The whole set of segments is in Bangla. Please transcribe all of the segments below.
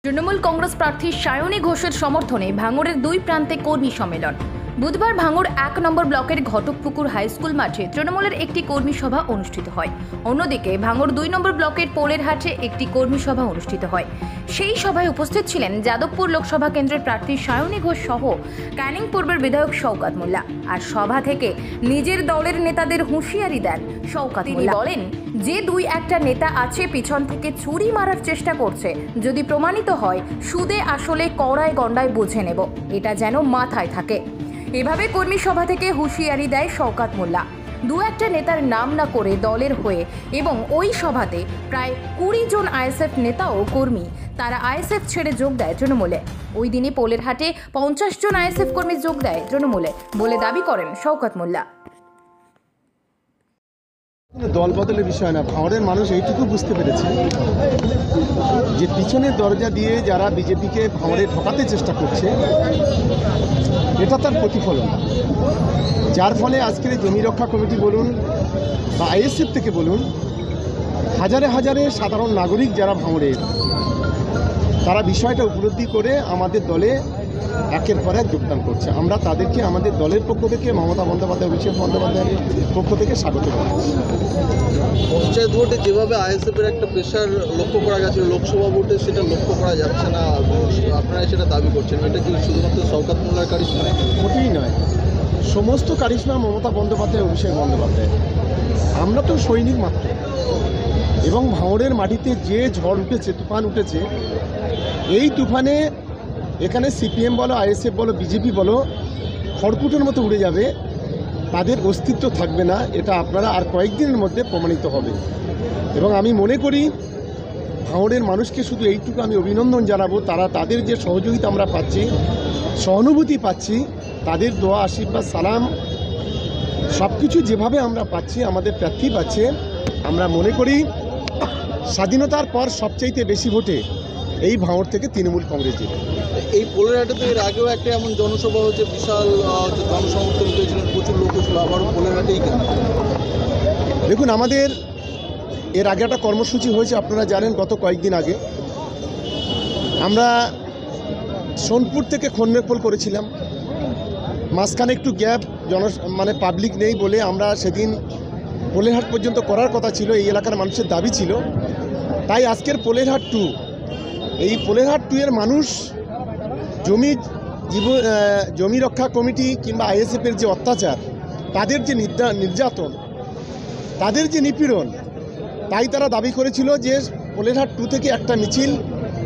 তৃণমূল কংগ্রেস প্রার্থী সায়নী ঘোষের সমর্থনে ভাঙড়ের দুই প্রান্তে কর্মী সম্মেলন। বুধবার ভাঙড় ১ নম্বর ব্লকের ঘটকপুকুর হাইস্কুল মাঠে তৃণমূলের একটি কর্মী সভা অনুষ্ঠিত হয়। অন্যদিকে ভাঙড় ২ নম্বর ব্লকের পোলেরহাটে একটি কর্মী সভা অনুষ্ঠিত হয়। সেই সভায় উপস্থিত ছিলেন যাদবপুর লোকসভা কেন্দ্রের প্রার্থী সায়নী ঘোষ সহ ক্যানিং পূর্বের বিধায়ক শওকত মোল্লা। আর সভা থেকে নিজের দলের নেতাদের হুঁশিয়ারি দেন শওকত। তিনি বলেন, যে দুই একটা নেতা আছে পিছন থেকে ছুরি মারার চেষ্টা করছে, যদি প্রমাণিত হয় সুদে আসলে কড়ায় গন্ডায় বুঝে নেব, এটা যেন মাথায় থাকে। এভাবে কর্মী সভা থেকে হুঁশিয়ারি দেয় শওকত মোল্লা। দু একটা নেতার নাম না করে দলের হয়ে এবং ওই সভাতে প্রায় ২০ জন আইএসএফ নেতা ও কর্মী তারা আইএসএফ ছেড়ে যোগ দেয় তৃণমূলে। ওই দিনে পোলেরহাটে ৫০ জন আইএসএফ কর্মী যোগ দেয় তৃণমূলে বলে দাবি করেন শওকত মোল্লা। দল বদলের বিষয় না, ভাঙড়ের মানুষ এইটুকু বুঝতে পেরেছে যে পিছনের দরজা দিয়ে যারা বিজেপিকে ভাঙড়ে ঢোকাতে চেষ্টা করছে এটা তার প্রতিফলন, যার ফলে আজকের জমি রক্ষা কমিটি বলুন বা আইএসএফ থেকে বলুন, হাজারে হাজারে সাধারণ নাগরিক যারা ভাঙড়ের তারা বিষয়টা উপলব্ধি করে আমাদের দলে একের পর এক যোগদান করছে। আমরা তাদেরকে আমাদের দলের পক্ষ থেকে, মমতা বন্দ্যোপাধ্যায়, অভিষেক বন্দ্যোপাধ্যায়ের পক্ষ থেকে স্বাগত জানাচ্ছি। পঞ্চায়েত ভোটে যেভাবে আইএসএফের একটা প্রেশার লক্ষ্য করা গেছে, লোকসভা ভোটে সেটা লক্ষ্য করা যাচ্ছে না, আপনারা সেটা দাবি করছেন, এটা কি শুধুমাত্র শওকত মোল্লার কারিশমা? মোটেই নয়, সমস্ত কারিশমা মমতা বন্দ্যোপাধ্যায়, অভিষেক বন্দ্যোপাধ্যায়। আমরা তো সৈনিক মাত্র, এবং ভাঙড়ের মাটিতে যে ঝড় উঠেছে, তুফান উঠেছে, এই তুফানে এখানে সিপিএম বলো, আইএসএফ বলো, বিজেপি বলো, খড়কুটোর মতো উড়ে যাবে, তাদের অস্তিত্ব থাকবে না। এটা আপনারা আর কয়েকদিনের মধ্যে প্রমাণিত হবে। এবং আমি মনে করি ভাঙড়ের মানুষকে শুধু এইটুকু আমি অভিনন্দন জানাবো, তাদের যে সহযোগিতা আমরা পাচ্ছি, সহানুভূতি পাচ্ছি, তাদের দোয়া, আশীর্বাদ, সালাম সব কিছু যেভাবে আমরা পাচ্ছি, আমাদের প্রার্থী পাচ্ছে, আমরা মনে করি স্বাধীনতার পর সবচাইতে বেশি ভোটে এই ভাঙড় থেকে তৃণমূল কংগ্রেস জিতে। এই পোলেরহাটে তো এর আগেও একটা এমন জনসভা হচ্ছে, বিশাল জনসমর্থন পেয়েছিলেন, প্রচুর লোক ছিল, আবারও পোলেরহাটেই কেন? দেখুন, আমাদের এর আগে একটা কর্মসূচি হয়েছে, আপনারা জানেন, গত কয়েকদিন আগে আমরা সোনপুর থেকে খন্ডেরপোল করেছিলাম। মাঝখানে একটু গ্যাপ, পাবলিক নেই বলে আমরা সেদিন পোলেরহাট পর্যন্ত করার কথা ছিল, এই এলাকার মানুষের দাবি ছিল। তাই আজকের পোলেরহাট 2, এই পোলেরহাট 2 এর মানুষ জমি রক্ষা কমিটি কিংবা আইএসএফের যে অত্যাচার, তাদের যে নির্যাতন, তাদের যে নিপীড়ন, তাই তারা দাবি করেছিল যে পোলেরহাট 2 থেকে একটা মিছিল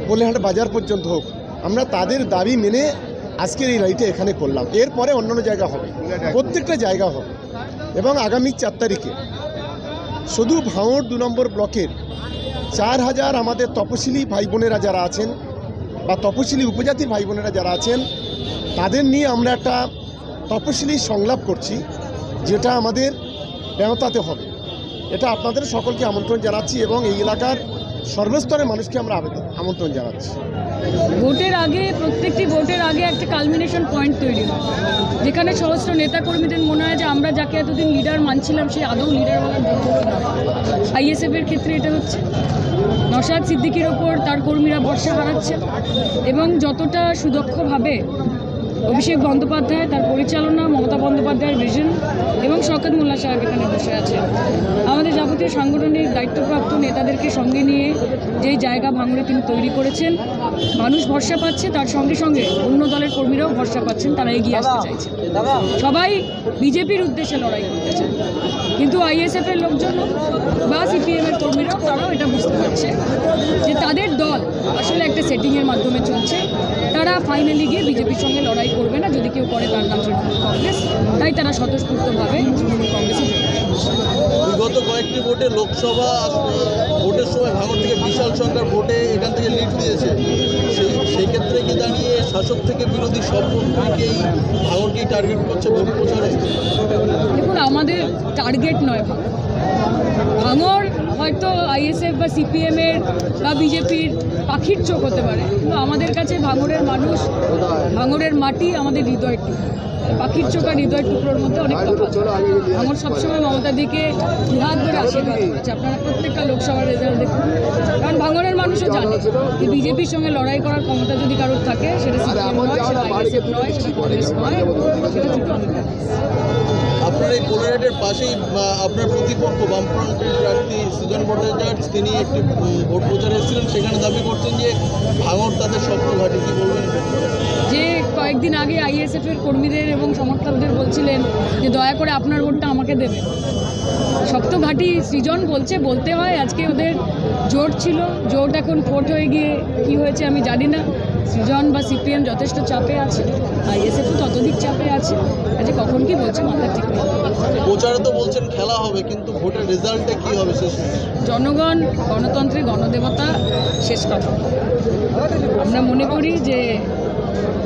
পোলেরহাট বাজার পর্যন্ত হোক। আমরা তাদের দাবি মেনে আজকের এই রাইটে এখানে করলাম। এরপরে অন্যান্য জায়গা হবে, প্রত্যেকটা জায়গা হবে। এবং আগামী ৪ তারিখে শুধু ভাঙড় ২ নম্বর ব্লকের ৪,০০০ আমাদের তপশিলি ভাই বোনেরা যারা আছেন বা তপশিলি উপজাতির ভাই বোনেরা যারা আছেন, তাদের নিয়ে আমরা একটা তপশিলি সংলাপ করছি, যেটা আমাদের বেঁওতাতে হবে। এটা আপনাদের সকলকে আমন্ত্রণ জানাচ্ছি এবং এই এলাকার সর্বস্তরের মানুষকে আমরা আমন্ত্রণ জানাচ্ছি। ভোটের আগে, প্রত্যেকটি ভোটের আগে একটা কালমিনেশন পয়েন্ট তৈরি হয়, যেখানে সমস্ত নেতাকর্মীদের মনে হয় যে আমরা যাকে এতদিন লিডার মানছিলাম সে আদৌ লিডার বলার যোগ্য নয়। আইএসএফের ক্ষেত্রে এটা হচ্ছে, নওশাদ সিদ্দিকীর ওপর তার কর্মীরা ভরসা হারাচ্ছে এবং যতটা সুদক্ষভাবে অভিষেক বন্দ্যোপাধ্যায়, তার পরিচালনা, মমতা বন্দ্যোপাধ্যায়ের ভিশন এবং শওকত মোল্লা সাহেব এখানে বসে আছে, আমাদের যাবতীয় সাংগঠনিক দায়িত্বপ্রাপ্ত নেতাদেরকে সঙ্গে নিয়ে যেই জায়গা ভাঙড়ে তিনি তৈরি করেছেন, মানুষ ভরসা পাচ্ছে, তার সঙ্গে সঙ্গে অন্য দলের কর্মীরাও ভরসা পাচ্ছেন, তারা এগিয়ে আসতে চাইছে। সবাই বিজেপির উদ্দেশ্যে লড়াই করতেছেন, কিন্তু আইএসএফের লোকজন বা সিপিএমের কর্মীরাও তারাও এটা বুঝতে পারছে যে তাদের দল আসলে একটা সেটিংয়ের মাধ্যমে চলছে, তারা ফাইনালি গিয়ে বিজেপির সঙ্গে লড়াই করবে না, যদি কেউ করে তার নাম তৃণমূল কংগ্রেস। তাই তারা স্বতঃস্ফূর্তভাবে তৃণমূল কংগ্রেসে যোগ দিয়েছে। বিগত কয়েকটি ভোটে, লোকসভা ভোটের সময় ভাঙড় থেকে বিশাল সংখ্যার ভোটে এখান থেকে লিড দিয়েছে, সেই ক্ষেত্রে কি দাঁড়িয়ে শাসক থেকে বিরোধী সব পক্ষকেই ভাঙড়কেই টার্গেট করছে ভোট প্রচারে? দেখুন, আমাদের টার্গেট নয় ভাঙড়, হয়তো আইএসএফ বা সিপিএমের বা বিজেপির পাখির চোখ হতে পারে, কিন্তু আমাদের কাছে ভাঙড়ের মানুষ, ভাঙড়ের মাটি আমাদের হৃদয়ের টুকরো। পাখির চোখ আর হৃদয়ের টুকরোর মধ্যে অনেক তফাৎ। ভাঙড় সবসময় মমতা দিকে দুহাত ধরে আশীর্বাদ করেছে। আপনারা প্রত্যেকটা লোকসভার রেজাল্ট দেখুন, কারণ ভাঙড়ের মানুষও জানে যে বিজেপির সঙ্গে লড়াই করার ক্ষমতা যদি কারোর থাকে, সেটা সিপিএম নয়, সেটা আইএসএফ নয়, সেটা কংগ্রেস নয়, সেটা তৃণমূল। আপনার এই কোলাঘাটের পাশেই আপনার প্রতিপক্ষ বামফ্রন্টের প্রার্থী সুজন ভট্টাচার্য তিনি একটি ভোট প্রচারে এসেছিলেন, সেখানে দাবি করছেন যে ভাঙড় তাদের স্বপ্ন ঘাঁটি। কি বলবেন? যে কয়েকদিন আগে আইএসএফ এর কর্মীদের এবং সমর্থকদের বলছিলেন যে দয়া করে আপনার ভোটটা আমাকে দেবেন। সপ্তঘাটি সৃজন বলতে হয়। আজকে ওদের জোট ছিল, জোট এখন ফোট হয়ে গিয়ে কি হয়েছে আমি জানি না। সৃজন বা সিপিএম যথেষ্ট চাপে আছে, আইএসএফও ততোধিক চাপে আছে। আজকে কখন কি বলছে মাথা ঠিক নেই। প্রচারে তো বলছেন খেলা হবে, কিন্তু ভোটের রেজাল্টে কি হবে শেষ? জনগণ, গণতন্ত্রে গণদেবতা, শেষ কথা। আমরা মনে করি যে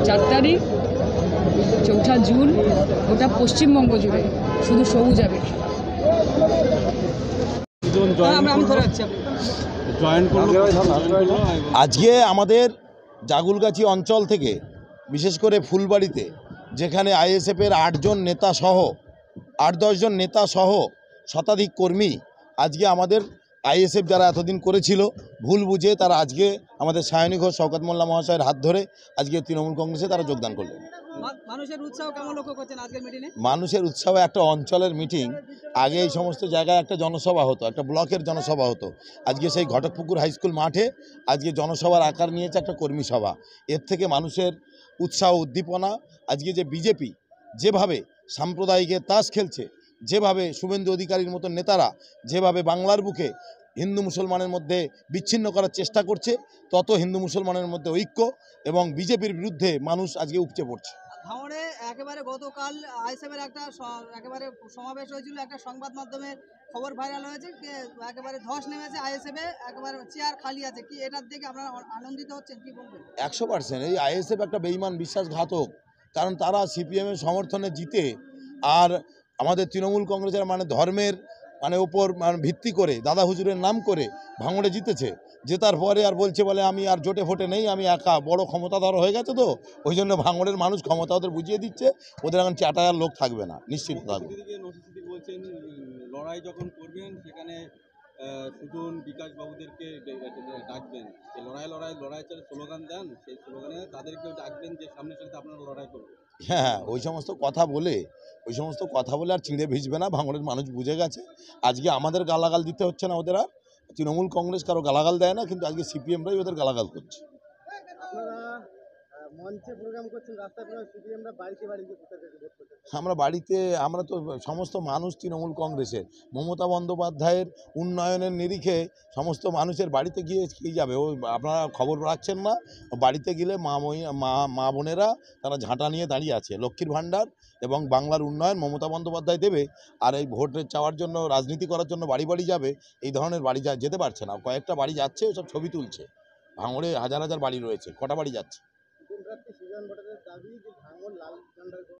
4 তারিখ 4 জুন গোটা পশ্চিমবঙ্গ জুড়ে শুধু সবুজ হবে। আজকে আমাদের জাগুলগাছি অঞ্চল থেকে, বিশেষ করে ফুলবাড়িতে, যেখানে আইএসএফের 8 নেতা সহ 8-10 জন নেতা সহ শতাধিক কর্মী আজকে আমাদের আইএসএফ যারা এতদিন করেছিল ভুল বুঝে তারা আজকে আমাদের সায়নী ঘোষ শওকত মোল্লা মহাশয়ের হাত ধরে আজকে তৃণমূল কংগ্রেসে তারা যোগদান করলেন। মানুষের উৎসাহ কেমন লক্ষ্য করছেন আজকের মিটিংয়ে? মানুষের উৎসাহ, একটা অঞ্চলের মিটিং, আগে এই সমস্ত জায়গায় একটা জনসভা হতো, একটা ব্লকের জনসভা হতো। আজকে সেই ঘটকপুকুর হাই স্কুল মাঠে আজকে জনসভার আকার নিয়েছে একটা কর্মী সভা। এর থেকে মানুষের উৎসাহ, উদ্দীপনা, আজকে যে বিজেপি যেভাবে সাম্প্রদায়িকের তাস খেলছে, যেভাবে শুভেন্দু অধিকারীর মতো নেতারা যেভাবে বাংলার বুকে হিন্দু মুসলমানের মধ্যে বিচ্ছিন্ন করার চেষ্টা করছে, তত হিন্দু মুসলমানের মধ্যে ঐক্য এবং বিজেপির বিরুদ্ধে মানুষ আজকে উপচে পড়ছে। ভাঙড়ে একেবারে গতকাল আইএসএফের একটা একেবারে সমাবেশ হয়েছিল, একটা সংবাদ মাধ্যমে খবর ভাইরাল হয়েছে, একেবারে ধস নেমেছে আইএসএফে, একেবারে চেয়ার খালি আছে। কি এটার দিকে আপনারা আনন্দিত হচ্ছেন? কি বলবেন? 100%। এই আইএসএফ একটা বেঈমান বিশ্বাসঘাতক, কারণ তারা সিপিএমের সমর্থনে জিতে আর আমাদের তৃণমূল কংগ্রেসের ধর্মের ওপর ভিত্তি করে দাদা হুজুরের নাম করে ভাঙড়ে জিতেছে। জেতার পরে আর বলছে বলে আমি আর জোটে ফোটে নেই, আমি একা বড় ক্ষমতাধর হয়ে গেছে, তো ওই জন্য ভাঙড়ের মানুষ ক্ষমতা ওদের বুঝিয়ে দিচ্ছে, ওদের এখন চাটায়ার লোক থাকবে না, নিশ্চিত থাকবে। বলছেন লড়াই যখন করবেন সেখানে সুজন বিকাশ বাবুদেরকে ডাকবেন, লড়াই স্লোগান দেন, সেই স্লোগানে তাদেরকেও ডাকবেন যে সামনের সাথে আপনারা লড়াই করবেন। হ্যাঁ, ওই সমস্ত কথা বলে আর চিঁড়ে ভিজবে না। ভাঙড়ের মানুষ বুঝে গেছে। আজকে আমাদের গালাগাল দিতে হচ্ছে না ওদের আর। তৃণমূল কংগ্রেস কারো গালাগাল দেয় না, কিন্তু আজকে সিপিএমরাই ওদের গালাগাল করছে। আমরা তো সমস্ত মানুষ তৃণমূল কংগ্রেসের, মমতা বন্দ্যোপাধ্যায়ের উন্নয়নের নিরিখে সমস্ত মানুষের বাড়িতে গিয়ে কী যাবে? ওই আপনারা খবর রাখছেন না? বাড়িতে গেলে মা বোনেরা তারা ঝাঁটা নিয়ে দাঁড়িয়ে আছে। লক্ষ্মীর ভাণ্ডার এবং বাংলার উন্নয়ন মমতা বন্দ্যোপাধ্যায় দেবে, আর এই ভোটের চাওয়ার জন্য, রাজনীতি করার জন্য বাড়ি বাড়ি যাবে, এই ধরনের বাড়ি যেতে পারছে না। কয়েকটা বাড়ি যাচ্ছে, সব ছবি তুলছে। ভাঙড়ে হাজার হাজার বাড়ি রয়েছে, কটা বাড়ি যাচ্ছে?